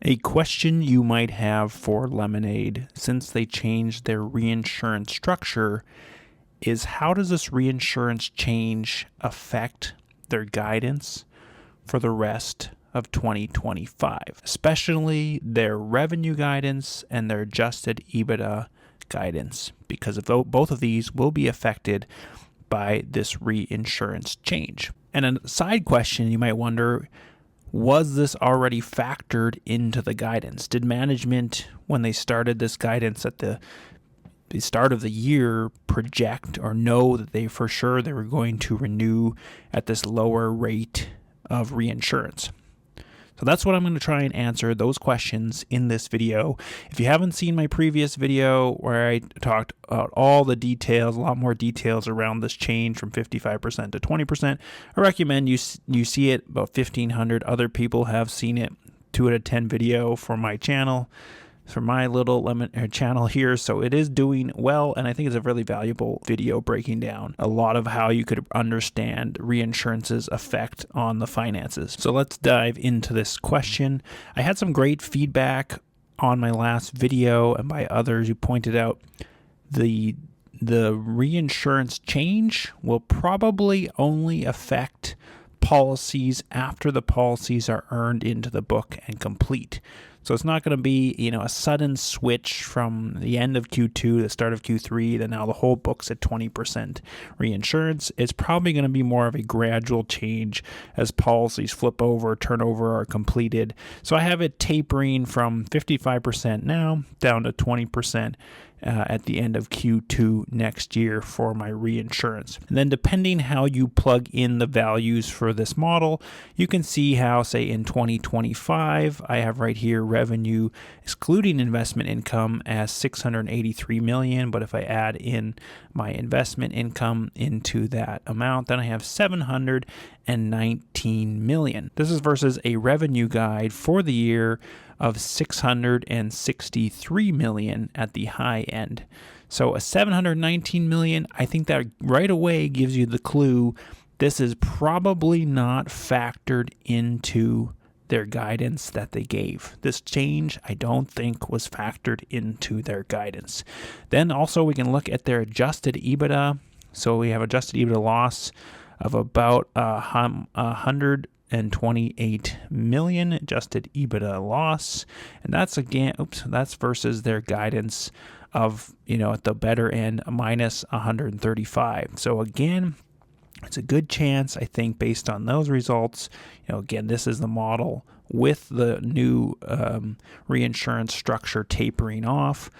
A question you might have for Lemonade since they changed their reinsurance structure is how does this reinsurance change affect their guidance for the rest of 2025, especially their revenue guidance and their adjusted EBITDA guidance, because both of these will be affected by this reinsurance change. And a side question you might wonder, was this already factored into the guidance? Did management, when they started this guidance at the start of the year, project or know that they were going to renew at this lower rate of reinsurance? So that's what I'm going to try and answer those questions in this video. If you haven't seen my previous video where I talked about all the details, a lot more details around this change from 55% to 20%, I recommend you see it. About 1,500 other people have seen it. 2 out of 10 video for my channel, for my little channel here. So it is doing well, and I think it's a really valuable video breaking down a lot of how you could understand reinsurance's effect on the finances. So let's dive into this question. I had some great feedback on my last video and by others who pointed out the reinsurance change will probably only affect policies after the policies are earned into the book and complete. So it's not going to be, a sudden switch from the end of Q2 to the start of Q3, then now the whole book's at 20% reinsurance. It's probably going to be more of a gradual change as policies flip over, turnover are completed. So I have it tapering from 55% now down to 20% at the end of Q2 next year for my reinsurance. And then depending how you plug in the values for this model, you can see how, say, in 2025, I have right here revenue excluding investment income as $683 million. But if I add in my investment income into that amount, then I have $719 million. This is versus a revenue guide for the year of $663 million at the high end. So a $719 million, I think that right away gives you the clue this is probably not factored into their guidance that they gave. This change, I don't think, was factored into their guidance. Then also we can look at their adjusted EBITDA. So we have adjusted EBITDA loss of about $128 million adjusted EBITDA loss, and that's that's versus their guidance of at the better end minus 135. So again, it's a good chance, I think, based on those results. Again, this is the model with the new reinsurance structure tapering off.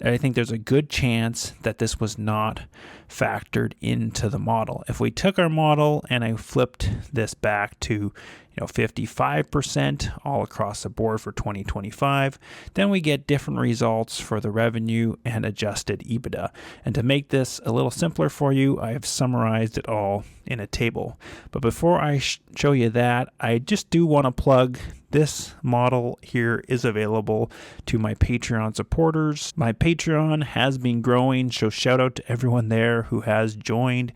I think there's a good chance that this was not factored into the model. If we took our model and I flipped this back to 55% all across the board for 2025, then we get different results for the revenue and adjusted EBITDA. And to make this a little simpler for you, I have summarized it all in a table. But before I show you that, I just do want to plug this model here is available to my Patreon supporters. My Patreon has been growing, so shout out to everyone there who has joined.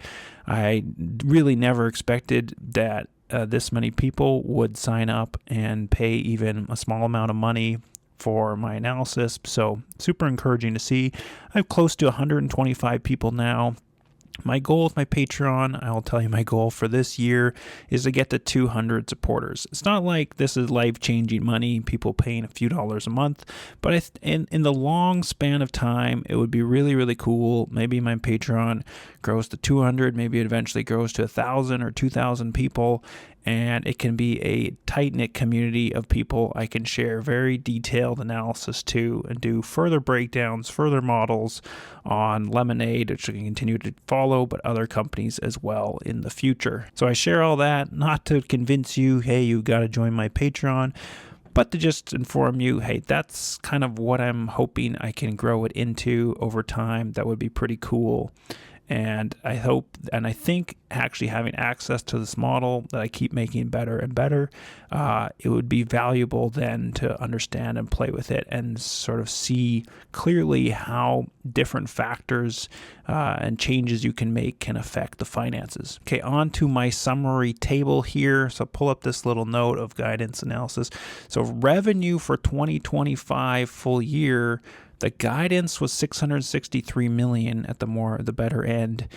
I really never expected that this many people would sign up and pay even a small amount of money for my analysis. So super encouraging to see. I have close to 125 people now. My goal with my Patreon, I'll tell you my goal for this year is to get to 200 supporters. It's not like this is life-changing money, people paying a few dollars a month, but in the long span of time, it would be really, really cool. Maybe my Patreon grows to 200, maybe it eventually grows to 1,000 or 2,000 people, and it can be a tight-knit community of people I can share very detailed analysis to and do further breakdowns, further models on Lemonade, which I can continue to follow, but other companies as well in the future. So I share all that not to convince you, hey, you got to join my Patreon, but to just inform you, hey, that's kind of what I'm hoping I can grow it into over time. That would be pretty cool. And I hope, and I think actually having access to this model that I keep making better and better, it would be valuable then to understand and play with it and sort of see clearly how different factors and changes you can make can affect the finances. Okay, on to my summary table here. So pull up this little note of guidance analysis. So revenue for 2025 full year, the guidance was $663 million at the better end.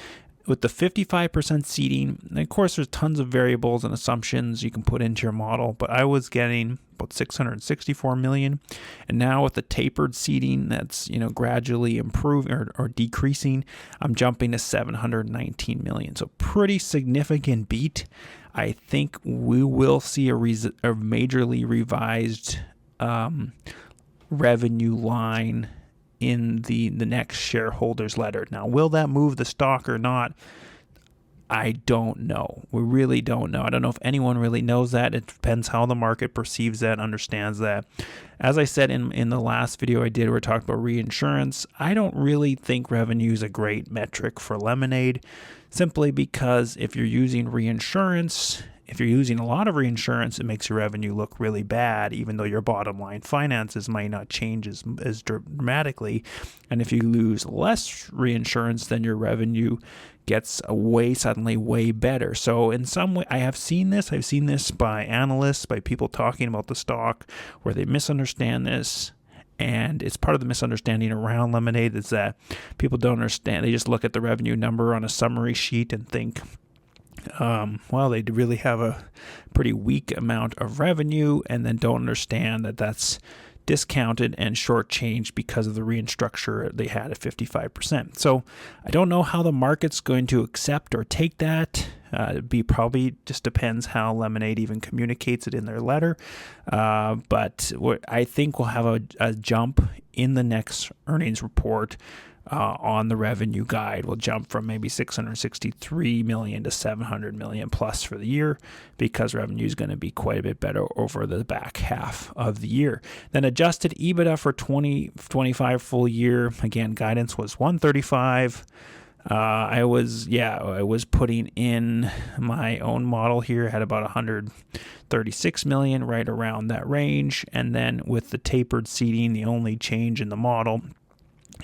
With the 55% seating, and of course there's tons of variables and assumptions you can put into your model, but I was getting about $664 million. And now with the tapered seating that's gradually improving or decreasing, I'm jumping to $719 million. So pretty significant beat. I think we will see a majorly revised revenue line in the next shareholders letter. Now, will that move the stock or not? I don't know. We really don't know. I don't know if anyone really knows that. It depends how the market perceives that, understands that. As I said in the last video I did, we talked about reinsurance. I don't really think revenue is a great metric for Lemonade, simply because if you're using reinsurance, if you're using a lot of reinsurance, it makes your revenue look really bad, even though your bottom line finances might not change as dramatically. And if you lose less reinsurance, then your revenue gets suddenly way better. So in some way, I have seen this. I've seen this by analysts, by people talking about the stock, where they misunderstand this. And it's part of the misunderstanding around Lemonade is that people don't understand. They just look at the revenue number on a summary sheet and think, well, they really have a pretty weak amount of revenue, and then don't understand that that's discounted and shortchanged because of the reinsurance structure they had at 55%. So I don't know how the market's going to accept or take that. It probably just depends how Lemonade even communicates it in their letter. But I think we'll have a jump in the next earnings report. On the revenue guide, will jump from maybe $663 million to $700 million plus for the year, because revenue is going to be quite a bit better over the back half of the year. Then adjusted EBITDA for 2025 full year, again, guidance was $135. I was putting in my own model here, had about $136 million, right around that range. And then with the tapered seating, the only change in the model,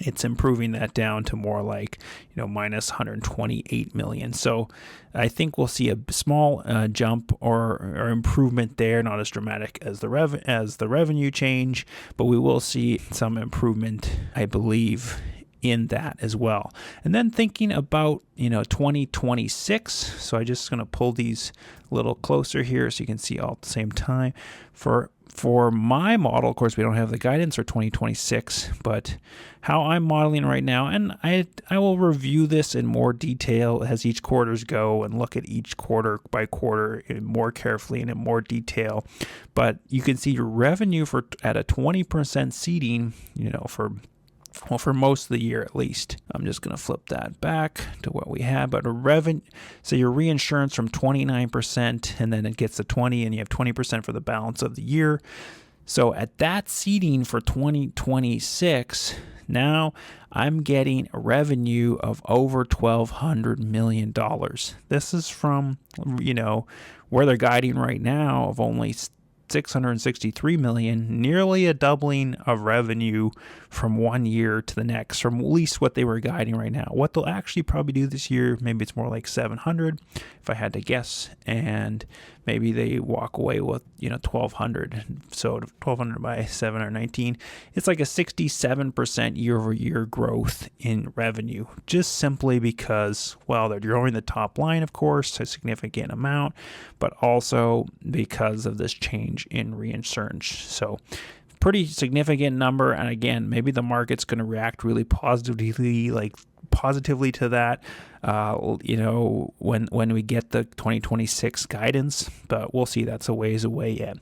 it's improving that down to more like, minus $128 million. So I think we'll see a small jump or improvement there, not as dramatic as the revenue change, but we will see some improvement, I believe, in that as well. And then thinking about 2026, so I'm just going to pull these a little closer here so you can see all at the same time. For my model, of course, we don't have the guidance for 2026, but how I'm modeling right now, and I will review this in more detail as each quarters go and look at each quarter by quarter more carefully and in more detail. But you can see your revenue at a 20% seating, for most of the year at least. I'm just going to flip that back to what we had. But so your reinsurance from 29%, and then it gets to 20%, and you have 20% for the balance of the year. So at that seating for 2026, now I'm getting a revenue of over $1,200 million. This is from, where they're guiding right now of only $663 million, nearly a doubling of revenue from one year to the next, from at least what they were guiding right now. What they'll actually probably do this year, maybe it's more like 700, if I had to guess, and maybe they walk away with 1,200. So 1,200 by 7 or 19, it's like a 67% year-over-year growth in revenue, just simply because, well, they're growing the top line, of course, a significant amount, but also because of this change in reinsurance. So pretty significant number. And again, maybe the market's going to react really positively to that. when we get the 2026 guidance, but we'll see. That's a ways away yet.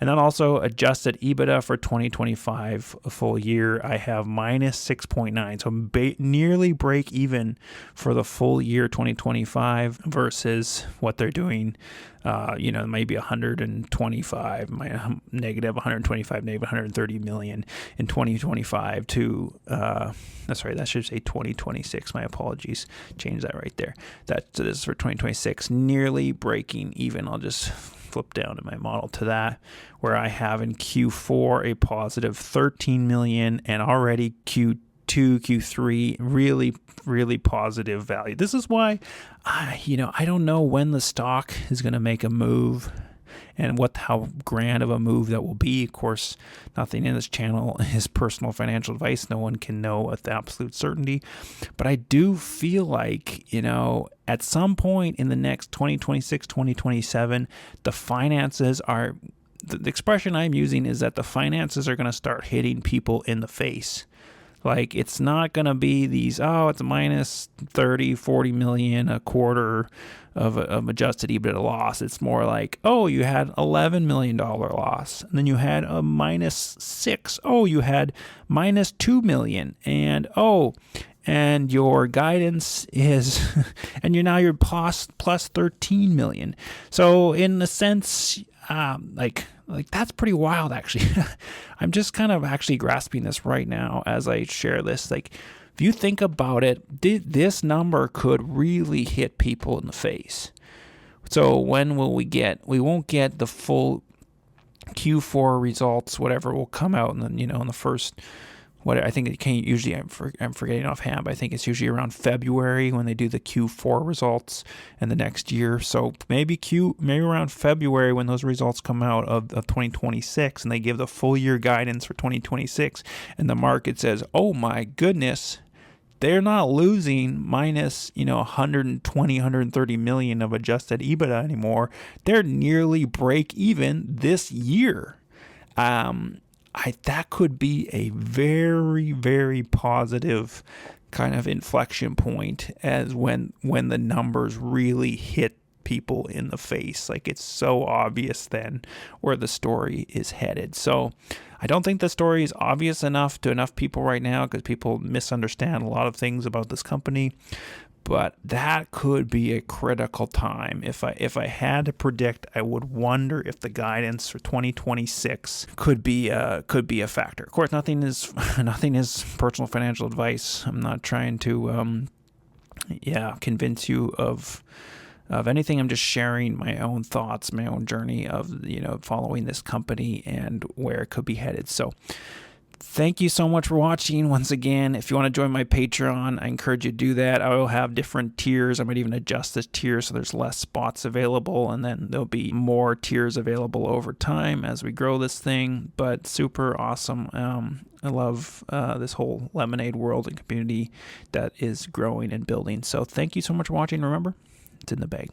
And then also adjusted EBITDA for 2025 a full year, I have minus 6.9. So nearly break even for the full year 2025 versus what they're doing. Maybe 125, negative 125, negative 130 million in 2025 to, sorry, that should say 2026. My apologies. Change that right there. So this is for 2026, nearly breaking even. I'll just flip down to my model to that, where I have in Q4 a positive 13 million and already Q2, Q3, really, really positive value. This is why, I don't know when the stock is going to make a move and how grand of a move that will be. Of course, nothing in this channel is personal financial advice. No one can know with absolute certainty. But I do feel like, at some point in the next 2026, 2027, the finances are, the expression I'm using is that the finances are going to start hitting people in the face. Like, it's not going to be these, it's a minus 30, 40 million a quarter of adjusted EBITDA loss. It's more like, you had $11 million loss. And then you had a minus 6. You had minus 2 million. And, and your guidance is, and you're plus 13 million. So in a sense, like that's pretty wild, actually. I'm just kind of actually grasping this right now as I share this. Like, if you think about it, this number could really hit people in the face. So when will we won't get the full Q4 results, whatever will come out, and then, in the first, I think it can usually, I'm forgetting offhand, but I think it's usually around February when they do the Q4 results in the next year. So maybe around February when those results come out of 2026 and they give the full year guidance for 2026 and the market says, oh my goodness, they're not losing minus, 120, 130 million of adjusted EBITDA anymore. They're nearly break even this year. That could be a very, very positive kind of inflection point as when the numbers really hit people in the face. Like, it's so obvious then where the story is headed. So I don't think the story is obvious enough to enough people right now because people misunderstand a lot of things about this company. But that could be a critical time. If I had to predict, I would wonder if the guidance for 2026 could be a factor. Of course, nothing is personal financial advice. I'm not trying to convince you of anything. I'm just sharing my own thoughts, my own journey of following this company and where it could be headed. So thank you so much for watching. Once again, if you want to join my Patreon, I encourage you to do that. I will have different tiers. I might even adjust this tier so there's less spots available, and then there'll be more tiers available over time as we grow this thing. But super awesome. I love this whole Lemonade world and community that is growing and building. So thank you so much for watching. Remember, it's in the bag.